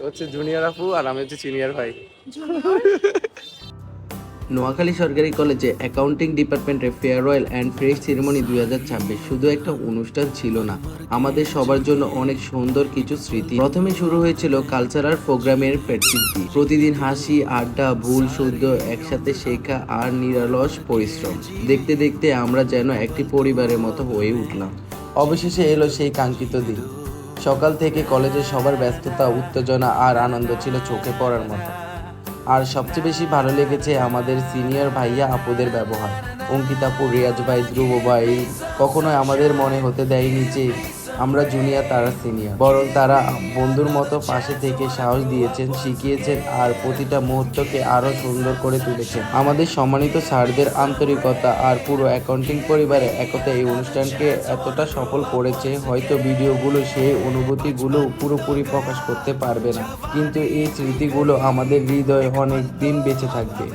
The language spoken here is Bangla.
হচ্ছে জুনিয়র আপু আর আমি হচ্ছে সিনিয়র ভাই। নোয়াখালী সরকারি কলেজে অ্যাকাউন্টিং ডিপার্টমেন্টে ফেয়ারওয়েল অ্যান্ড ফ্রেশ সেরেমনি 2026 শুধু একটা অনুষ্ঠান ছিল না, আমাদের সবার জন্য অনেক সুন্দর কিছু স্মৃতি। প্রথমে শুরু হয়েছিল কালচারাল প্রোগ্রামের প্র্যাকটিস দিয়ে, প্রতিদিন হাসি আড্ডা ভুল শুদ্ধ একসাথে শেখা আর নিরলস পরিশ্রম। দেখতে দেখতে আমরা যেন একটি পরিবারের মতো হয়ে উঠলাম। অবশেষে এলো সেই কাঙ্ক্ষিত দিন। সকাল থেকে কলেজে সবার ব্যস্ততা উত্তেজনা আর আনন্দ ছিল চোখে পড়ার মতো। আর সবচেয়ে বেশি ভালো লেগেছে আমাদের সিনিয়র ভাইয়া আপুদের ব্যবহার। অঙ্কিতা আপু, রিয়াজ ভাই, ধ্রুব ভাই কখনোই আমাদের মনে হতে দেয়নি যে আমরা জুনিয়র তারা সিনিয়র, বরং তারা বন্ধুর মতো পাশে থেকে সাহস দিয়েছেন, শিখিয়েছেন আর প্রতিটা মুহূর্তকে আরো সুন্দর করে তুলেছেন। আমাদের সম্মানিত স্যারদের আন্তরিকতা আর পুরো অ্যাকাউন্টিং পরিবারের একতা এই অনুষ্ঠানকে এতটা সফল করেছে, হয়তো ভিডিওগুলো সেই অনুভূতিগুলো পুরোপুরি প্রকাশ করতে পারবে না, কিন্তু এই স্মৃতিগুলো আমাদের হৃদয়ে অনেক দিন বেঁচে থাকবে।